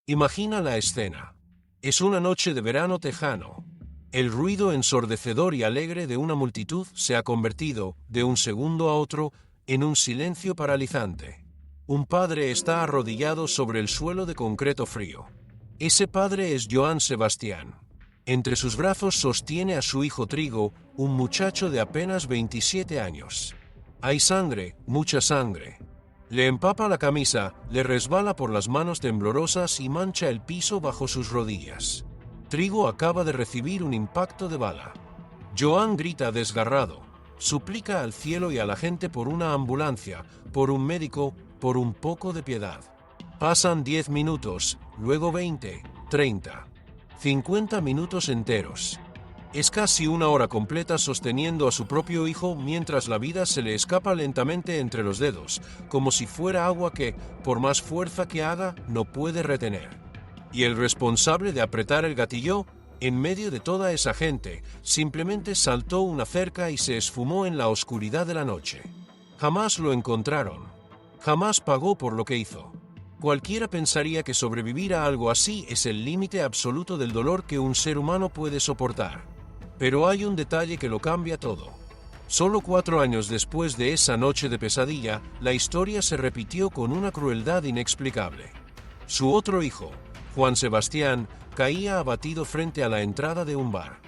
Imagina la escena. Es una noche de verano tejano. El ruido ensordecedor y alegre de una multitud se ha convertido, de un segundo a otro, en un silencio paralizante. Un padre está arrodillado sobre el suelo de concreto frío. Ese padre es Johann Sebastian. Entre sus brazos sostiene a su hijo Trigo, un muchacho de apenas 27 años. Hay sangre, mucha sangre. Le empapa la camisa, le resbala por las manos temblorosas y mancha el piso bajo sus rodillas. Trigo acaba de recibir un impacto de bala. Johann grita desgarrado, suplica al cielo y a la gente por una ambulancia, por un médico, por un poco de piedad. Pasan 10 minutos, luego 20, 30, 50 minutos enteros. Es casi una hora completa sosteniendo a su propio hijo mientras la vida se le escapa lentamente entre los dedos, como si fuera agua que, por más fuerza que haga, no puede retener. Y el responsable de apretar el gatillo, en medio de toda esa gente, simplemente saltó una cerca y se esfumó en la oscuridad de la noche. Jamás lo encontraron. Jamás pagó por lo que hizo. Cualquiera pensaría que sobrevivir a algo así es el límite absoluto del dolor que un ser humano puede soportar. Pero hay un detalle que lo cambia todo. Solo 4 años después de esa noche de pesadilla, la historia se repitió con una crueldad inexplicable. Su otro hijo, Juan Sebastián, caía abatido frente a la entrada de un bar.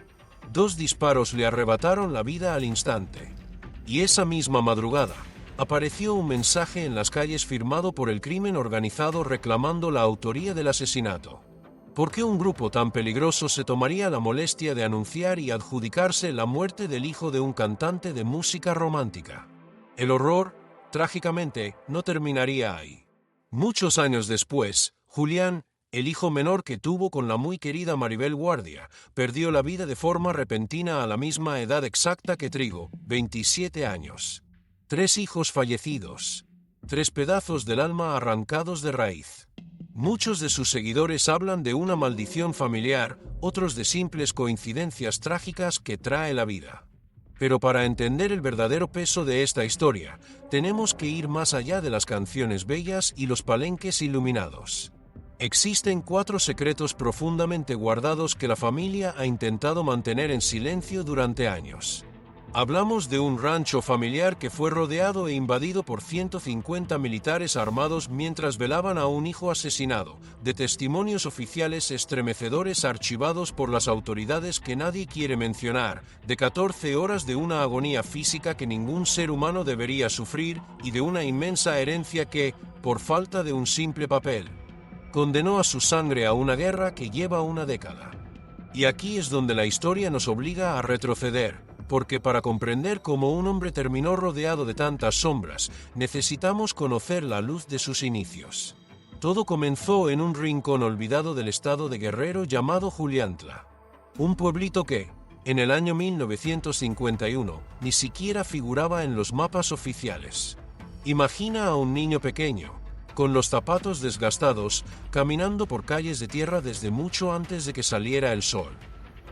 2 disparos le arrebataron la vida al instante. Y esa misma madrugada, apareció un mensaje en las calles firmado por el crimen organizado reclamando la autoría del asesinato. ¿Por qué un grupo tan peligroso se tomaría la molestia de anunciar y adjudicarse la muerte del hijo de un cantante de música romántica? El horror, trágicamente, no terminaría ahí. Muchos años después, Julián, el hijo menor que tuvo con la muy querida Maribel Guardia, perdió la vida de forma repentina a la misma edad exacta que Trigo, 27 años. 3 hijos fallecidos. 3 pedazos del alma arrancados de raíz. Muchos de sus seguidores hablan de una maldición familiar, otros de simples coincidencias trágicas que trae la vida. Pero para entender el verdadero peso de esta historia, tenemos que ir más allá de las canciones bellas y los palenques iluminados. Existen 4 secretos profundamente guardados que la familia ha intentado mantener en silencio durante años. Hablamos de un rancho familiar que fue rodeado e invadido por 150 militares armados mientras velaban a un hijo asesinado, de testimonios oficiales estremecedores archivados por las autoridades que nadie quiere mencionar, de 14 horas de una agonía física que ningún ser humano debería sufrir y de una inmensa herencia que, por falta de un simple papel, condenó a su sangre a una guerra que lleva una década. Y aquí es donde la historia nos obliga a retroceder, porque para comprender cómo un hombre terminó rodeado de tantas sombras, necesitamos conocer la luz de sus inicios. Todo comenzó en un rincón olvidado del estado de Guerrero llamado Juliantla. Un pueblito que, en el año 1951, ni siquiera figuraba en los mapas oficiales. Imagina a un niño pequeño, con los zapatos desgastados, caminando por calles de tierra desde mucho antes de que saliera el sol.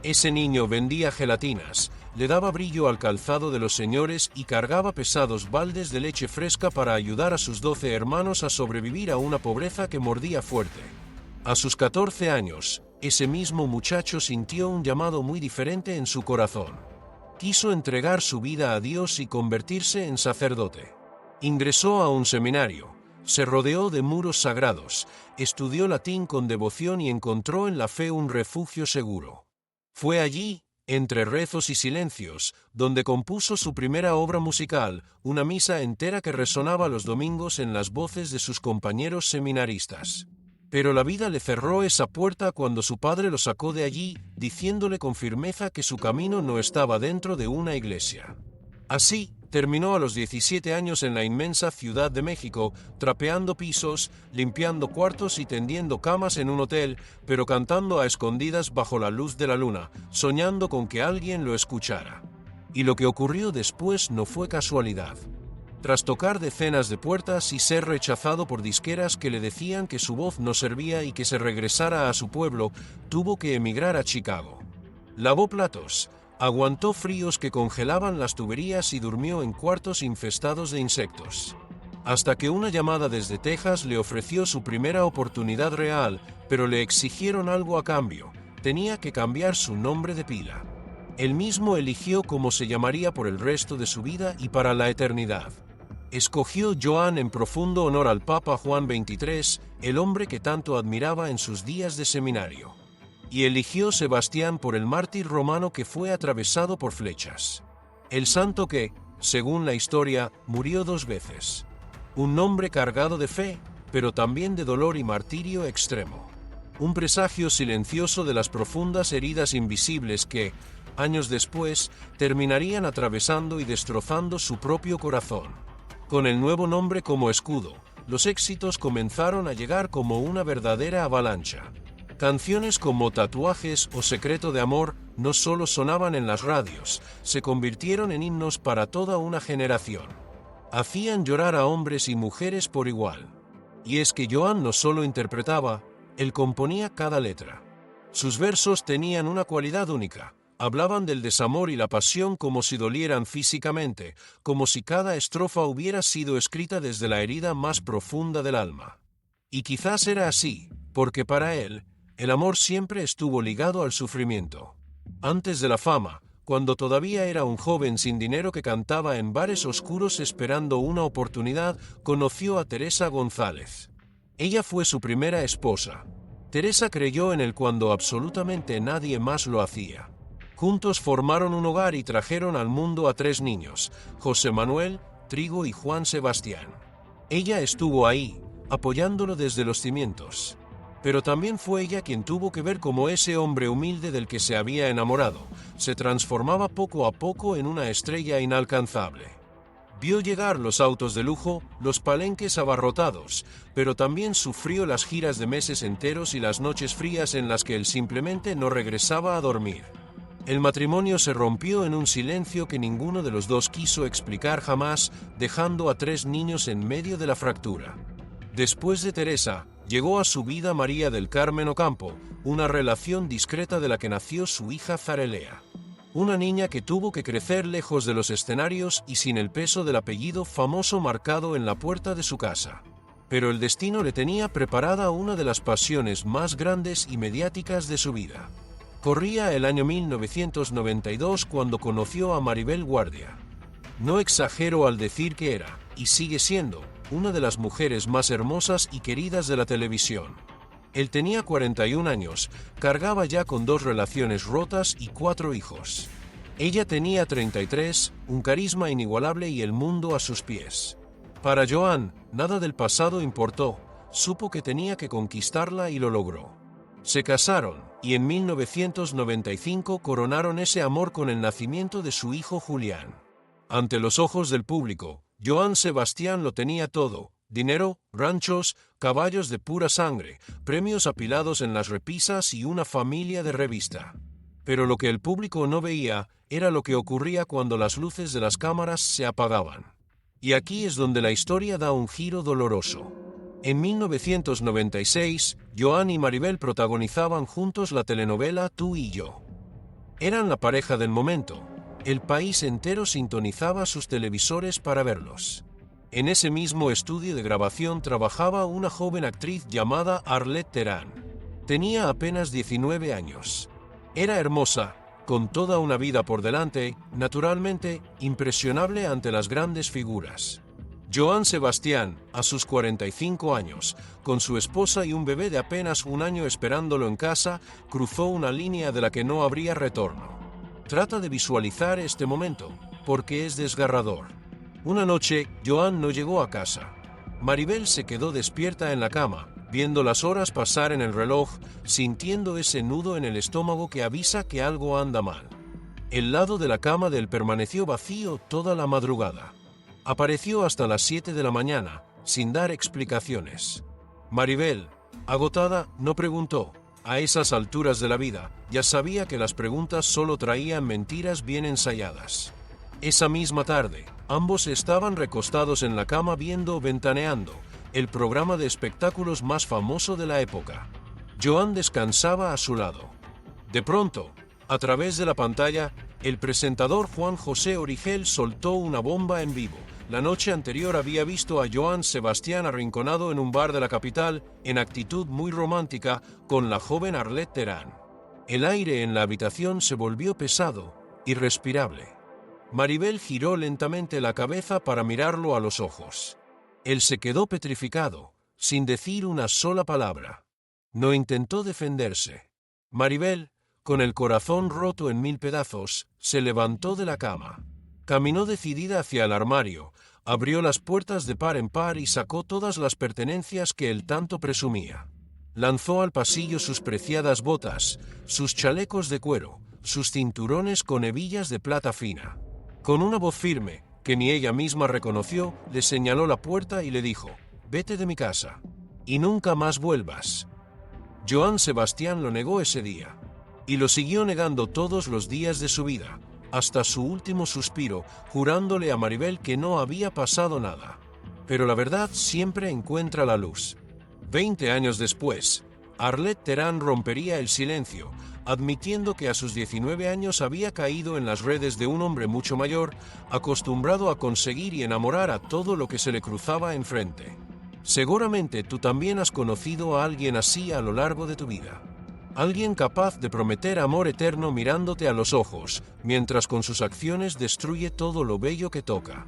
Ese niño vendía gelatinas, le daba brillo al calzado de los señores y cargaba pesados baldes de leche fresca para ayudar a sus 12 hermanos a sobrevivir a una pobreza que mordía fuerte. A sus 14 años, ese mismo muchacho sintió un llamado muy diferente en su corazón. Quiso entregar su vida a Dios y convertirse en sacerdote. Ingresó a un seminario, se rodeó de muros sagrados, estudió latín con devoción y encontró en la fe un refugio seguro. Fue allí, entre rezos y silencios, donde compuso su primera obra musical, una misa entera que resonaba los domingos en las voces de sus compañeros seminaristas. Pero la vida le cerró esa puerta cuando su padre lo sacó de allí, diciéndole con firmeza que su camino no estaba dentro de una iglesia. Así, terminó a los 17 años en la inmensa Ciudad de México, trapeando pisos, limpiando cuartos y tendiendo camas en un hotel, pero cantando a escondidas bajo la luz de la luna, soñando con que alguien lo escuchara. Y lo que ocurrió después no fue casualidad. Tras tocar decenas de puertas y ser rechazado por disqueras que le decían que su voz no servía y que se regresara a su pueblo, tuvo que emigrar a Chicago. Lavó platos, aguantó fríos que congelaban las tuberías y durmió en cuartos infestados de insectos. hasta que una llamada desde Texas le ofreció su primera oportunidad real, pero le exigieron algo a cambio: tenía que cambiar su nombre de pila. Él mismo eligió cómo se llamaría por el resto de su vida y para la eternidad. Escogió Joan en profundo honor al Papa Juan XXIII, el hombre que tanto admiraba en sus días de seminario. Y eligió Sebastián por el mártir romano que fue atravesado por flechas. El santo que, según la historia, murió 2 veces. Un nombre cargado de fe, pero también de dolor y martirio extremo. Un presagio silencioso de las profundas heridas invisibles que, años después, terminarían atravesando y destrozando su propio corazón. Con el nuevo nombre como escudo, los éxitos comenzaron a llegar como una verdadera avalancha. Canciones como Tatuajes o Secreto de Amor no solo sonaban en las radios, se convirtieron en himnos para toda una generación. Hacían llorar a hombres y mujeres por igual. Y es que Joan no solo interpretaba, él componía cada letra. Sus versos tenían una cualidad única: hablaban del desamor y la pasión como si dolieran físicamente, como si cada estrofa hubiera sido escrita desde la herida más profunda del alma. Y quizás era así, porque para él, el amor siempre estuvo ligado al sufrimiento. Antes de la fama, cuando todavía era un joven sin dinero que cantaba en bares oscuros esperando una oportunidad, conoció a Teresa González. Ella fue su primera esposa. Teresa creyó en él cuando absolutamente nadie más lo hacía. Juntos formaron un hogar y trajeron al mundo a 3 niños: José Manuel, Trigo y Juan Sebastián. Ella estuvo ahí, apoyándolo desde los cimientos. Pero también fue ella quien tuvo que ver cómo ese hombre humilde del que se había enamorado se transformaba poco a poco en una estrella inalcanzable. Vio llegar los autos de lujo, los palenques abarrotados, pero también sufrió las giras de meses enteros y las noches frías en las que él simplemente no regresaba a dormir. El matrimonio se rompió en un silencio que ninguno de los dos quiso explicar jamás, dejando a 3 niños en medio de la fractura. Después de Teresa, llegó a su vida María del Carmen Ocampo, una relación discreta de la que nació su hija Zarelea. Una niña que tuvo que crecer lejos de los escenarios y sin el peso del apellido famoso marcado en la puerta de su casa. Pero el destino le tenía preparada una de las pasiones más grandes y mediáticas de su vida. Corría el año 1992 cuando conoció a Maribel Guardia. No exagero al decir que era, y sigue siendo, una de las mujeres más hermosas y queridas de la televisión. Él tenía 41 años, cargaba ya con 2 relaciones rotas y 4 hijos. Ella tenía 33, un carisma inigualable y el mundo a sus pies. Para Joan, nada del pasado importó, supo que tenía que conquistarla y lo logró. Se casaron, y en 1995 coronaron ese amor con el nacimiento de su hijo Julián. Ante los ojos del público, Joan Sebastián lo tenía todo: dinero, ranchos, caballos de pura sangre, premios apilados en las repisas y una familia de revista. Pero lo que el público no veía era lo que ocurría cuando las luces de las cámaras se apagaban. Y aquí es donde la historia da un giro doloroso. En 1996, Joan y Maribel protagonizaban juntos la telenovela Tú y yo. Eran la pareja del momento. El país entero sintonizaba sus televisores para verlos. En ese mismo estudio de grabación trabajaba una joven actriz llamada Arlette Terán. Tenía apenas 19 años. Era hermosa, con toda una vida por delante, naturalmente impresionable ante las grandes figuras. Joan Sebastián, a sus 45 años, con su esposa y un bebé de apenas 1 año esperándolo en casa, cruzó una línea de la que no habría retorno. Trata de visualizar este momento, porque es desgarrador. Una noche, Joan no llegó a casa. Maribel se quedó despierta en la cama, viendo las horas pasar en el reloj, sintiendo ese nudo en el estómago que avisa que algo anda mal. El lado de la cama de él permaneció vacío toda la madrugada. Apareció hasta las 7 de la mañana, sin dar explicaciones. Maribel, agotada, no preguntó. A esas alturas de la vida, ya sabía que las preguntas solo traían mentiras bien ensayadas. Esa misma tarde, ambos estaban recostados en la cama viendo Ventaneando, el programa de espectáculos más famoso de la época. Joan descansaba a su lado. De pronto, a través de la pantalla, el presentador Juan José Origel soltó una bomba en vivo, La noche anterior había visto a Johann Sebastian arrinconado en un bar de la capital, en actitud muy romántica, con la joven Arlette Terán. El aire en la habitación se volvió pesado, irrespirable. Maribel giró lentamente la cabeza para mirarlo a los ojos. Él se quedó petrificado, sin decir una sola palabra. No intentó defenderse. Maribel, con el corazón roto en 1000 pedazos, se levantó de la cama. Caminó decidida hacia el armario, abrió las puertas de par en par y sacó todas las pertenencias que él tanto presumía. Lanzó al pasillo sus preciadas botas, sus chalecos de cuero, sus cinturones con hebillas de plata fina. Con una voz firme, que ni ella misma reconoció, le señaló la puerta y le dijo: «Vete de mi casa, y nunca más vuelvas». Johann Sebastian lo negó ese día, y lo siguió negando todos los días de su vida, hasta su último suspiro, jurándole a Maribel que no había pasado nada. Pero la verdad siempre encuentra la luz. 20 años después, Arlette Terán rompería el silencio, admitiendo que a sus 19 años había caído en las redes de un hombre mucho mayor, acostumbrado a conseguir y enamorar a todo lo que se le cruzaba enfrente. Seguramente tú también has conocido a alguien así a lo largo de tu vida. Alguien capaz de prometer amor eterno mirándote a los ojos, mientras con sus acciones destruye todo lo bello que toca.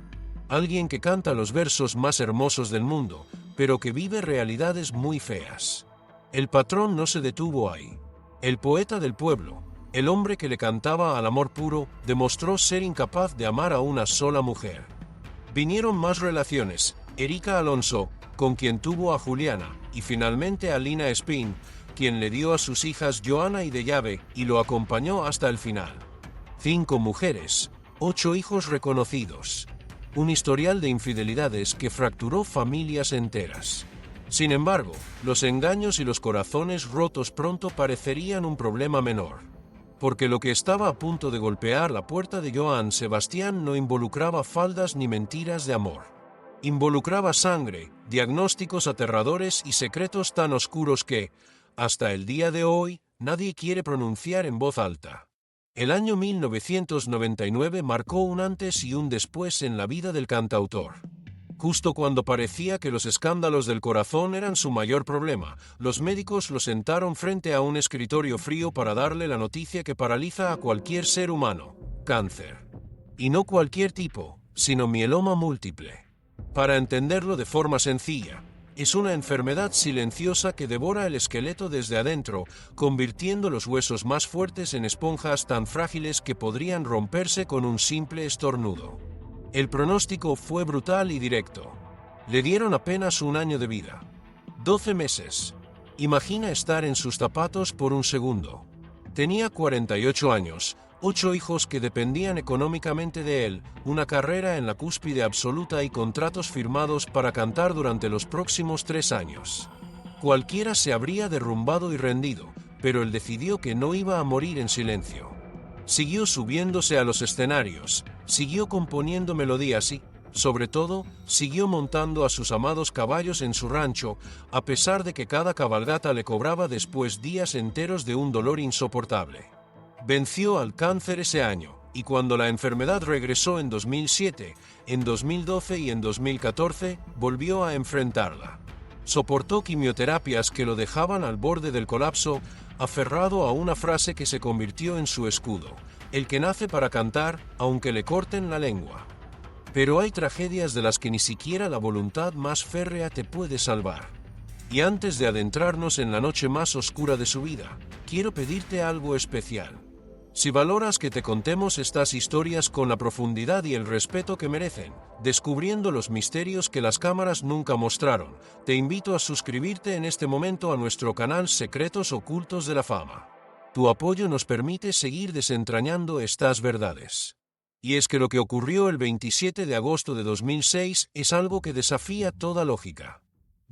Alguien que canta los versos más hermosos del mundo, pero que vive realidades muy feas. El patrón no se detuvo ahí. El poeta del pueblo, el hombre que le cantaba al amor puro, demostró ser incapaz de amar a una sola mujer. Vinieron más relaciones: Erika Alonso, con quien tuvo a Juliana, y finalmente a Lina Spin, quien le dio a sus hijas Johanna y Deyave, y lo acompañó hasta el final. 5 mujeres, 8 hijos reconocidos. Un historial de infidelidades que fracturó familias enteras. Sin embargo, los engaños y los corazones rotos pronto parecerían un problema menor. Porque lo que estaba a punto de golpear la puerta de Johann Sebastian no involucraba faldas ni mentiras de amor. Involucraba sangre, diagnósticos aterradores y secretos tan oscuros que, hasta el día de hoy, nadie quiere pronunciar en voz alta. El año 1999 marcó un antes y un después en la vida del cantautor. Justo cuando parecía que los escándalos del corazón eran su mayor problema, los médicos lo sentaron frente a un escritorio frío para darle la noticia que paraliza a cualquier ser humano: cáncer. Y no cualquier tipo, sino mieloma múltiple. Para entenderlo de forma sencilla, es una enfermedad silenciosa que devora el esqueleto desde adentro, convirtiendo los huesos más fuertes en esponjas tan frágiles que podrían romperse con un simple estornudo. El pronóstico fue brutal y directo. Le dieron apenas 1 año de vida. 12 meses. Imagina estar en sus zapatos por un segundo. Tenía 48 años, 8 hijos que dependían económicamente de él, una carrera en la cúspide absoluta y contratos firmados para cantar durante los próximos 3 años. Cualquiera se habría derrumbado y rendido, pero él decidió que no iba a morir en silencio. Siguió subiéndose a los escenarios, siguió componiendo melodías y, sobre todo, siguió montando a sus amados caballos en su rancho, a pesar de que cada cabalgata le cobraba después días enteros de un dolor insoportable. Venció al cáncer ese año, y cuando la enfermedad regresó en 2007, en 2012 y en 2014, volvió a enfrentarla. Soportó quimioterapias que lo dejaban al borde del colapso, aferrado a una frase que se convirtió en su escudo: el que nace para cantar, aunque le corten la lengua. Pero hay tragedias de las que ni siquiera la voluntad más férrea te puede salvar. Y antes de adentrarnos en la noche más oscura de su vida, quiero pedirte algo especial. Si valoras que te contemos estas historias con la profundidad y el respeto que merecen, descubriendo los misterios que las cámaras nunca mostraron, te invito a suscribirte en este momento a nuestro canal Secretos Ocultos de la Fama. Tu apoyo nos permite seguir desentrañando estas verdades. Y es que lo que ocurrió el 27 de agosto de 2006 es algo que desafía toda lógica.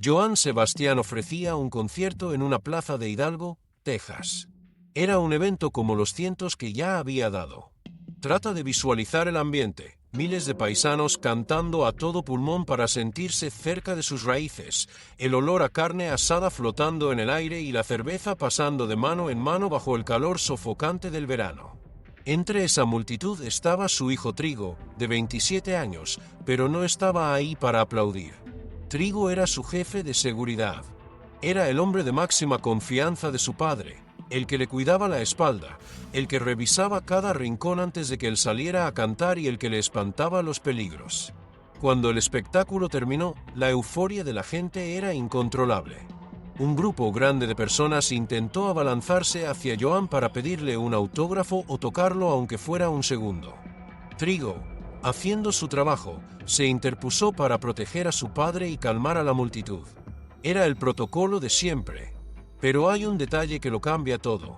Johann Sebastian ofrecía un concierto en una plaza de Hidalgo, Texas. Era un evento como los cientos que ya había dado. Trata de visualizar el ambiente: miles de paisanos cantando a todo pulmón para sentirse cerca de sus raíces, el olor a carne asada flotando en el aire y la cerveza pasando de mano en mano bajo el calor sofocante del verano. Entre esa multitud estaba su hijo Trigo, de 27 años, pero no estaba ahí para aplaudir. Trigo era su jefe de seguridad. Era el hombre de máxima confianza de su padre, el que le cuidaba la espalda, el que revisaba cada rincón antes de que él saliera a cantar y el que le espantaba los peligros. Cuando el espectáculo terminó, la euforia de la gente era incontrolable. Un grupo grande de personas intentó abalanzarse hacia Joan para pedirle un autógrafo o tocarlo aunque fuera un segundo. Trigo, haciendo su trabajo, se interpuso para proteger a su padre y calmar a la multitud. Era el protocolo de siempre. Pero hay un detalle que lo cambia todo.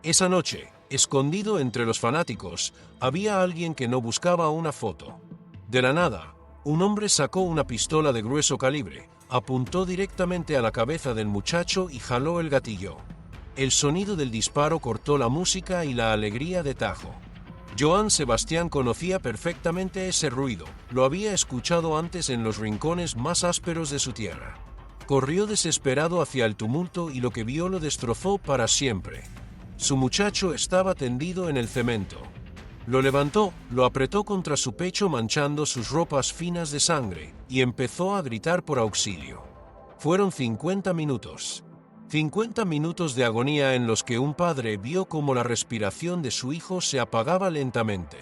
Esa noche, escondido entre los fanáticos, había alguien que no buscaba una foto. De la nada, un hombre sacó una pistola de grueso calibre, apuntó directamente a la cabeza del muchacho y jaló el gatillo. El sonido del disparo cortó la música y la alegría de tajo. Joan Sebastián conocía perfectamente ese ruido, lo había escuchado antes en los rincones más ásperos de su tierra. Corrió desesperado hacia el tumulto y lo que vio lo destrozó para siempre. Su muchacho estaba tendido en el cemento. Lo levantó, lo apretó contra su pecho manchando sus ropas finas de sangre, y empezó a gritar por auxilio. Fueron 50 minutos. 50 minutos de agonía en los que un padre vio cómo la respiración de su hijo se apagaba lentamente.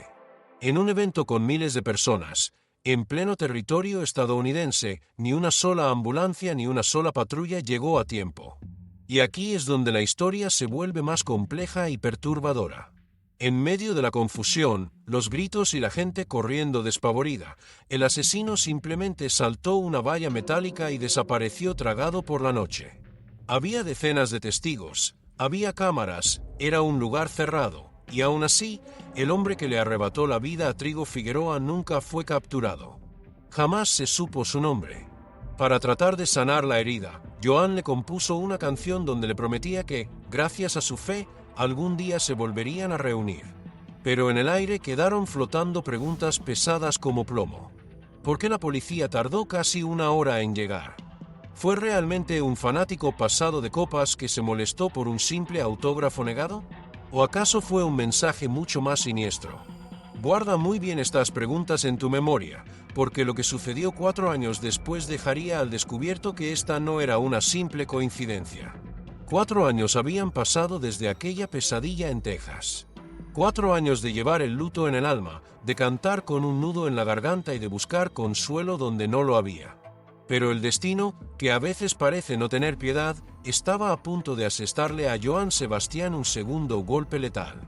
En un evento con miles de personas, en pleno territorio estadounidense, ni una sola ambulancia ni una sola patrulla llegó a tiempo. Y aquí es donde la historia se vuelve más compleja y perturbadora. En medio de la confusión, los gritos y la gente corriendo despavorida, el asesino simplemente saltó una valla metálica y desapareció tragado por la noche. Había decenas de testigos, había cámaras, era un lugar cerrado, y aún así, el hombre que le arrebató la vida a Trigo Figueroa nunca fue capturado. Jamás se supo su nombre. Para tratar de sanar la herida, Joan le compuso una canción donde le prometía que, gracias a su fe, algún día se volverían a reunir. Pero en el aire quedaron flotando preguntas pesadas como plomo. ¿Por qué la policía tardó casi una hora en llegar? ¿Fue realmente un fanático pasado de copas que se molestó por un simple autógrafo negado? ¿O acaso fue un mensaje mucho más siniestro? Guarda muy bien estas preguntas en tu memoria, porque lo que sucedió 4 años después dejaría al descubierto que esta no era una simple coincidencia. 4 años habían pasado desde aquella pesadilla en Texas. 4 años de llevar el luto en el alma, de cantar con un nudo en la garganta y de buscar consuelo donde no lo había. Pero el destino, que a veces parece no tener piedad, estaba a punto de asestarle a Joan Sebastián un segundo golpe letal.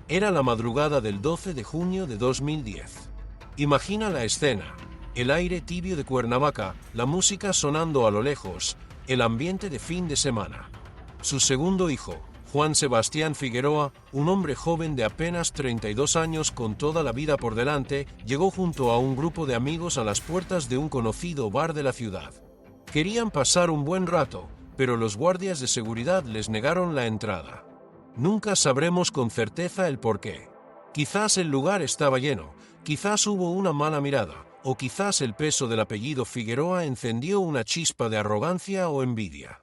Era la madrugada del 12 de junio de 2010. Imagina la escena: el aire tibio de Cuernavaca, la música sonando a lo lejos, el ambiente de fin de semana. Su segundo hijo, Juan Sebastián Figueroa, un hombre joven de apenas 32 años con toda la vida por delante, llegó junto a un grupo de amigos a las puertas de un conocido bar de la ciudad. Querían pasar un buen rato, pero los guardias de seguridad les negaron la entrada. Nunca sabremos con certeza el porqué. Quizás el lugar estaba lleno, quizás hubo una mala mirada, o quizás el peso del apellido Figueroa encendió una chispa de arrogancia o envidia.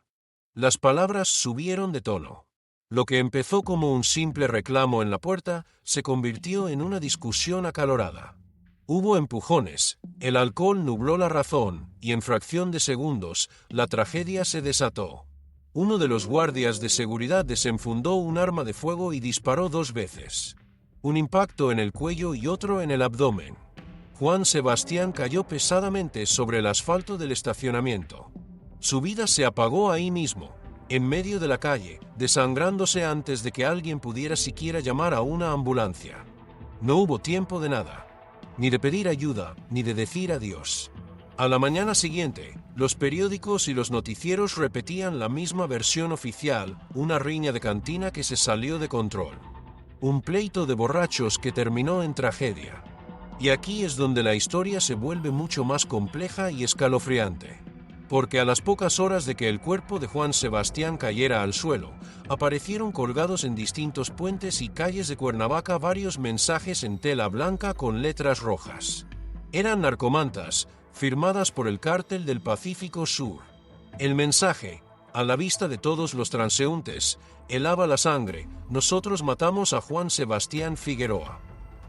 Las palabras subieron de tono. Lo que empezó como un simple reclamo en la puerta se convirtió en una discusión acalorada. Hubo empujones, el alcohol nubló la razón, y en fracción de segundos, la tragedia se desató. Uno de los guardias de seguridad desenfundó un arma de fuego y disparó 2 veces. Un impacto en el cuello y otro en el abdomen. Juan Sebastián cayó pesadamente sobre el asfalto del estacionamiento. Su vida se apagó ahí mismo, en medio de la calle, desangrándose antes de que alguien pudiera siquiera llamar a una ambulancia. No hubo tiempo de nada, ni de pedir ayuda, ni de decir adiós. A la mañana siguiente, los periódicos y los noticieros repetían la misma versión oficial, una riña de cantina que se salió de control. Un pleito de borrachos que terminó en tragedia. Y aquí es donde la historia se vuelve mucho más compleja y escalofriante. Porque a las pocas horas de que el cuerpo de Juan Sebastián cayera al suelo, aparecieron colgados en distintos puentes y calles de Cuernavaca varios mensajes en tela blanca con letras rojas. Eran narcomantas, firmadas por el Cártel del Pacífico Sur. El mensaje: a la vista de todos los transeúntes, helaba la sangre, nosotros matamos a Juan Sebastián Figueroa.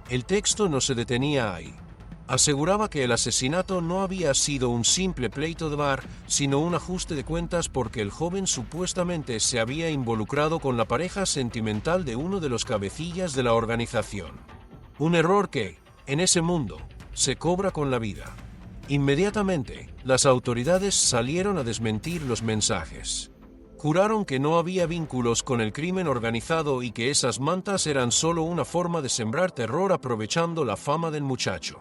El texto no se detenía ahí. Aseguraba que el asesinato no había sido un simple pleito de bar, sino un ajuste de cuentas porque el joven supuestamente se había involucrado con la pareja sentimental de uno de los cabecillas de la organización. Un error que, en ese mundo, se cobra con la vida. Inmediatamente, las autoridades salieron a desmentir los mensajes. Juraron que no había vínculos con el crimen organizado y que esas mantas eran solo una forma de sembrar terror aprovechando la fama del muchacho.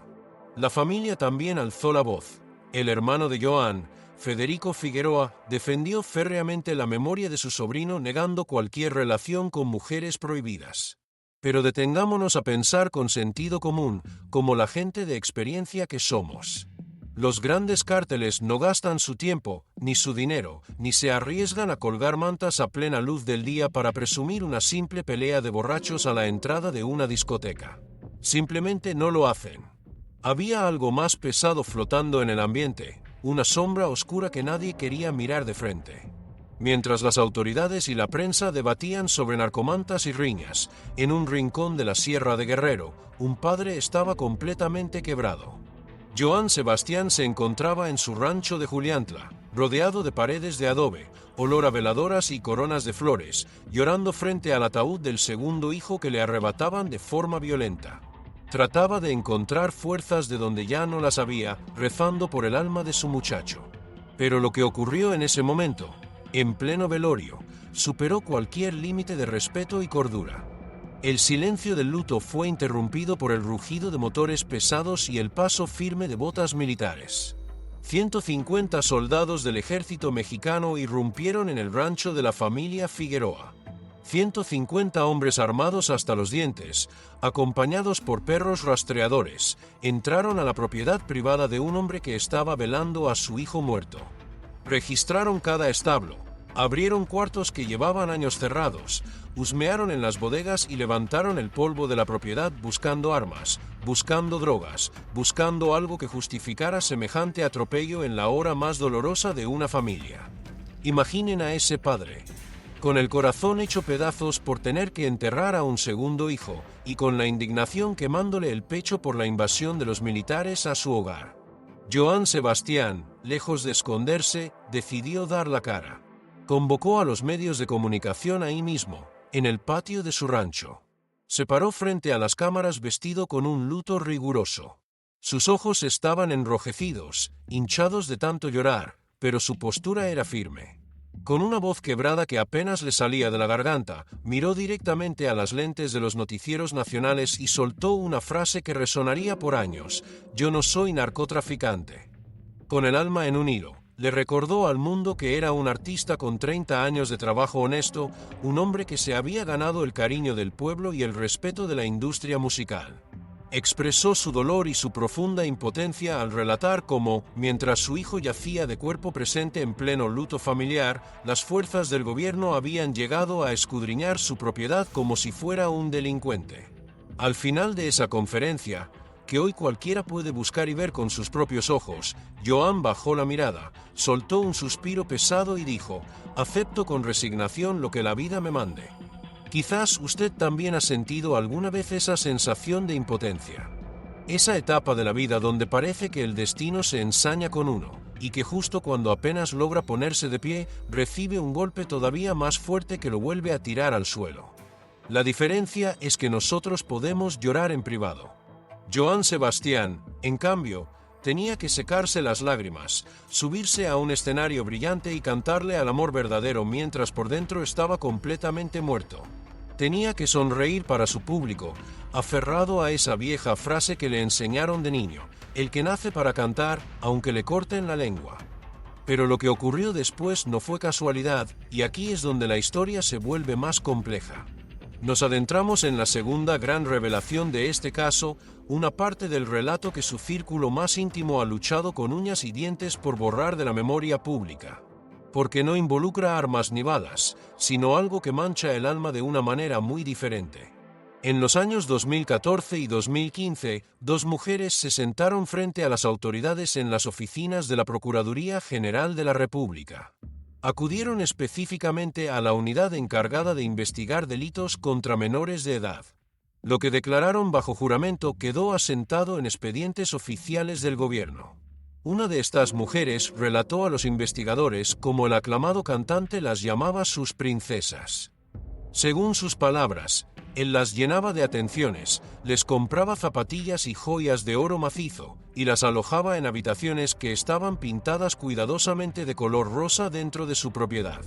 La familia también alzó la voz. El hermano de Joan, Federico Figueroa, defendió férreamente la memoria de su sobrino negando cualquier relación con mujeres prohibidas. Pero detengámonos a pensar con sentido común, como la gente de experiencia que somos. Los grandes cárteles no gastan su tiempo, ni su dinero, ni se arriesgan a colgar mantas a plena luz del día para presumir una simple pelea de borrachos a la entrada de una discoteca. Simplemente no lo hacen. Había algo más pesado flotando en el ambiente, una sombra oscura que nadie quería mirar de frente. Mientras las autoridades y la prensa debatían sobre narcomantas y riñas, en un rincón de la Sierra de Guerrero, un padre estaba completamente quebrado. Joan Sebastián se encontraba en su rancho de Juliantla, rodeado de paredes de adobe, olor a veladoras y coronas de flores, llorando frente al ataúd del segundo hijo que le arrebataban de forma violenta. Trataba de encontrar fuerzas de donde ya no las había, rezando por el alma de su muchacho. Pero lo que ocurrió en ese momento, en pleno velorio, superó cualquier límite de respeto y cordura. El silencio del luto fue interrumpido por el rugido de motores pesados y el paso firme de botas militares. 150 soldados del ejército mexicano irrumpieron en el rancho de la familia Figueroa. 150 hombres armados hasta los dientes, acompañados por perros rastreadores, entraron a la propiedad privada de un hombre que estaba velando a su hijo muerto. Registraron cada establo, abrieron cuartos que llevaban años cerrados, husmearon en las bodegas y levantaron el polvo de la propiedad buscando armas, buscando drogas, buscando algo que justificara semejante atropello en la hora más dolorosa de una familia. Imaginen a ese padre, con el corazón hecho pedazos por tener que enterrar a un segundo hijo, y con la indignación quemándole el pecho por la invasión de los militares a su hogar. Joan Sebastián, lejos de esconderse, decidió dar la cara. Convocó a los medios de comunicación ahí mismo, en el patio de su rancho. Se paró frente a las cámaras vestido con un luto riguroso. Sus ojos estaban enrojecidos, hinchados de tanto llorar, pero su postura era firme. Con una voz quebrada que apenas le salía de la garganta, miró directamente a las lentes de los noticieros nacionales y soltó una frase que resonaría por años: «Yo no soy narcotraficante». Con el alma en un hilo, le recordó al mundo que era un artista con 30 años de trabajo honesto, un hombre que se había ganado el cariño del pueblo y el respeto de la industria musical. Expresó su dolor y su profunda impotencia al relatar cómo, mientras su hijo yacía de cuerpo presente en pleno luto familiar, las fuerzas del gobierno habían llegado a escudriñar su propiedad como si fuera un delincuente. Al final de esa conferencia, que hoy cualquiera puede buscar y ver con sus propios ojos, Joan bajó la mirada, soltó un suspiro pesado y dijo: «Acepto con resignación lo que la vida me mande». Quizás usted también ha sentido alguna vez esa sensación de impotencia. Esa etapa de la vida donde parece que el destino se ensaña con uno, y que justo cuando apenas logra ponerse de pie, recibe un golpe todavía más fuerte que lo vuelve a tirar al suelo. La diferencia es que nosotros podemos llorar en privado. Joan Sebastián, en cambio, tenía que secarse las lágrimas, subirse a un escenario brillante y cantarle al amor verdadero mientras por dentro estaba completamente muerto. Tenía que sonreír para su público, aferrado a esa vieja frase que le enseñaron de niño: el que nace para cantar, aunque le corten la lengua. Pero lo que ocurrió después no fue casualidad, y aquí es donde la historia se vuelve más compleja. Nos adentramos en la segunda gran revelación de este caso, una parte del relato que su círculo más íntimo ha luchado con uñas y dientes por borrar de la memoria pública. Porque no involucra armas ni balas, sino algo que mancha el alma de una manera muy diferente. En los años 2014 y 2015, dos mujeres se sentaron frente a las autoridades en las oficinas de la Procuraduría General de la República. Acudieron específicamente a la unidad encargada de investigar delitos contra menores de edad. Lo que declararon bajo juramento quedó asentado en expedientes oficiales del gobierno. Una de estas mujeres relató a los investigadores cómo el aclamado cantante las llamaba sus princesas. Según sus palabras, él las llenaba de atenciones, les compraba zapatillas y joyas de oro macizo, y las alojaba en habitaciones que estaban pintadas cuidadosamente de color rosa dentro de su propiedad.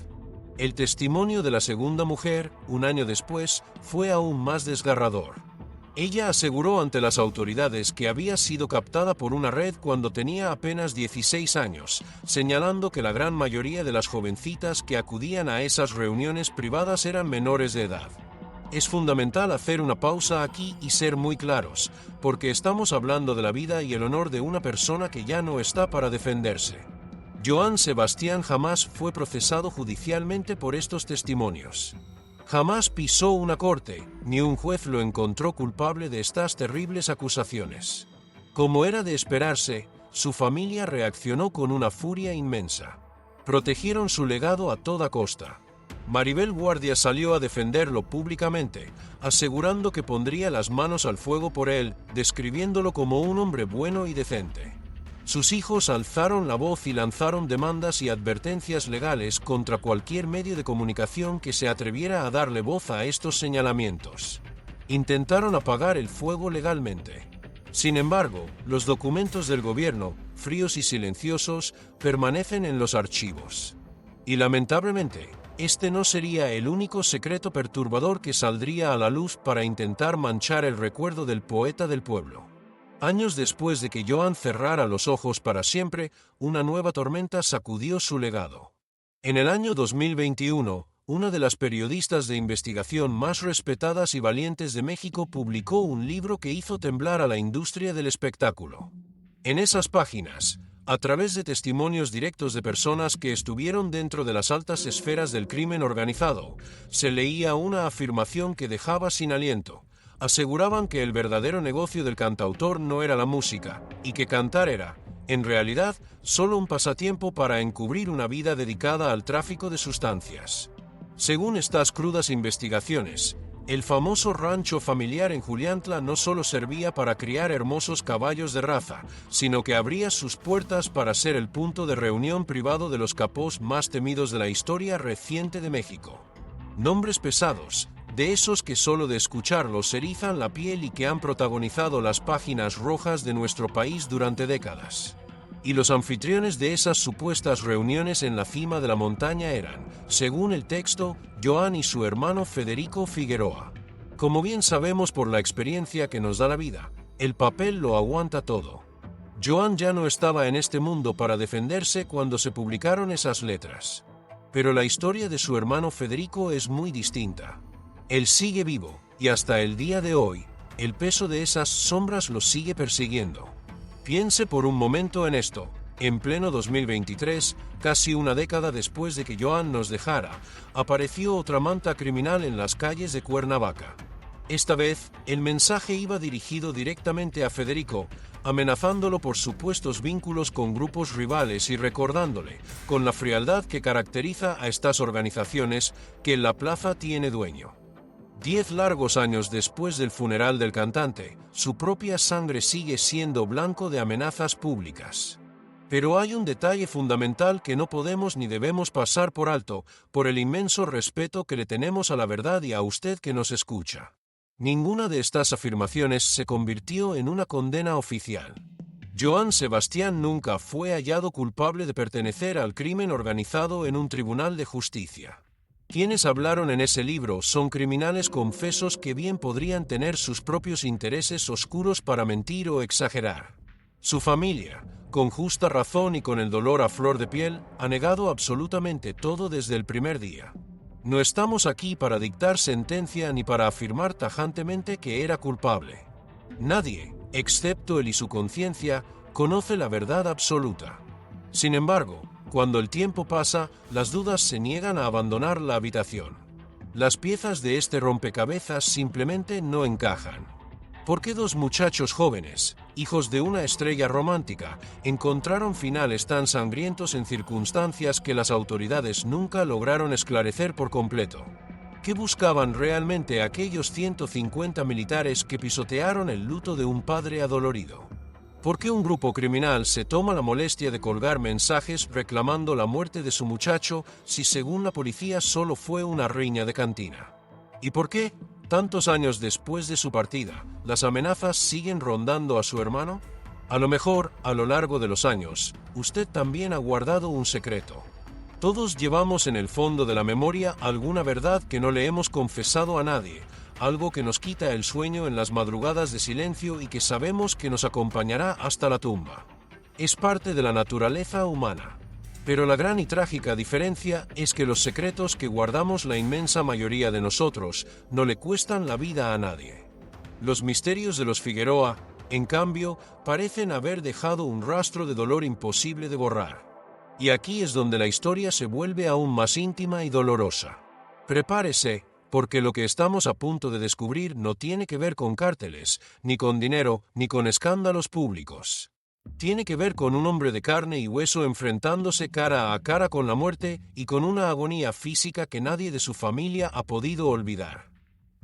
El testimonio de la segunda mujer, un año después, fue aún más desgarrador. Ella aseguró ante las autoridades que había sido captada por una red cuando tenía apenas 16 años, señalando que la gran mayoría de las jovencitas que acudían a esas reuniones privadas eran menores de edad. Es fundamental hacer una pausa aquí y ser muy claros, porque estamos hablando de la vida y el honor de una persona que ya no está para defenderse. Joan Sebastián jamás fue procesado judicialmente por estos testimonios. Jamás pisó una corte, ni un juez lo encontró culpable de estas terribles acusaciones. Como era de esperarse, su familia reaccionó con una furia inmensa. Protegieron su legado a toda costa. Maribel Guardia salió a defenderlo públicamente, asegurando que pondría las manos al fuego por él, describiéndolo como un hombre bueno y decente. Sus hijos alzaron la voz y lanzaron demandas y advertencias legales contra cualquier medio de comunicación que se atreviera a darle voz a estos señalamientos. Intentaron apagar el fuego legalmente. Sin embargo, los documentos del gobierno, fríos y silenciosos, permanecen en los archivos. Y lamentablemente, este no sería el único secreto perturbador que saldría a la luz para intentar manchar el recuerdo del poeta del pueblo. Años después de que Joan cerrara los ojos para siempre, una nueva tormenta sacudió su legado. En el año 2021, una de las periodistas de investigación más respetadas y valientes de México publicó un libro que hizo temblar a la industria del espectáculo. En esas páginas, a través de testimonios directos de personas que estuvieron dentro de las altas esferas del crimen organizado, se leía una afirmación que dejaba sin aliento. Aseguraban que el verdadero negocio del cantautor no era la música, y que cantar era, en realidad, solo un pasatiempo para encubrir una vida dedicada al tráfico de sustancias. Según estas crudas investigaciones, el famoso rancho familiar en Juliantla no solo servía para criar hermosos caballos de raza, sino que abría sus puertas para ser el punto de reunión privado de los capós más temidos de la historia reciente de México. Nombres pesados, de esos que solo de escucharlos erizan la piel y que han protagonizado las páginas rojas de nuestro país durante décadas. Y los anfitriones de esas supuestas reuniones en la cima de la montaña eran, según el texto, Joan y su hermano Federico Figueroa. Como bien sabemos por la experiencia que nos da la vida, el papel lo aguanta todo. Joan ya no estaba en este mundo para defenderse cuando se publicaron esas letras. Pero la historia de su hermano Federico es muy distinta. Él sigue vivo, y hasta el día de hoy, el peso de esas sombras lo sigue persiguiendo. Piense por un momento en esto. En pleno 2023, casi una década después de que Joan nos dejara, apareció otra manta criminal en las calles de Cuernavaca. Esta vez, el mensaje iba dirigido directamente a Federico, amenazándolo por supuestos vínculos con grupos rivales y recordándole, con la frialdad que caracteriza a estas organizaciones, que la plaza tiene dueño. 10 largos años después del funeral del cantante, su propia sangre sigue siendo blanco de amenazas públicas. Pero hay un detalle fundamental que no podemos ni debemos pasar por alto, por el inmenso respeto que le tenemos a la verdad y a usted que nos escucha. Ninguna de estas afirmaciones se convirtió en una condena oficial. Joan Sebastián nunca fue hallado culpable de pertenecer al crimen organizado en un tribunal de justicia. Quienes hablaron en ese libro son criminales confesos que bien podrían tener sus propios intereses oscuros para mentir o exagerar. Su familia, con justa razón y con el dolor a flor de piel, ha negado absolutamente todo desde el primer día. No estamos aquí para dictar sentencia ni para afirmar tajantemente que era culpable. Nadie, excepto él y su conciencia, conoce la verdad absoluta. Sin embargo, cuando el tiempo pasa, las dudas se niegan a abandonar la habitación. Las piezas de este rompecabezas simplemente no encajan. ¿Por qué dos muchachos jóvenes, hijos de una estrella romántica, encontraron finales tan sangrientos en circunstancias que las autoridades nunca lograron esclarecer por completo? ¿Qué buscaban realmente aquellos 150 militares que pisotearon el luto de un padre adolorido? ¿Por qué un grupo criminal se toma la molestia de colgar mensajes reclamando la muerte de su muchacho si según la policía solo fue una riña de cantina? ¿Y por qué, tantos años después de su partida, las amenazas siguen rondando a su hermano? A lo mejor, a lo largo de los años, usted también ha guardado un secreto. Todos llevamos en el fondo de la memoria alguna verdad que no le hemos confesado a nadie, algo que nos quita el sueño en las madrugadas de silencio y que sabemos que nos acompañará hasta la tumba. Es parte de la naturaleza humana. Pero la gran y trágica diferencia es que los secretos que guardamos la inmensa mayoría de nosotros no le cuestan la vida a nadie. Los misterios de los Figueroa, en cambio, parecen haber dejado un rastro de dolor imposible de borrar. Y aquí es donde la historia se vuelve aún más íntima y dolorosa. Prepárese, porque lo que estamos a punto de descubrir no tiene que ver con cárteles, ni con dinero, ni con escándalos públicos. Tiene que ver con un hombre de carne y hueso enfrentándose cara a cara con la muerte y con una agonía física que nadie de su familia ha podido olvidar.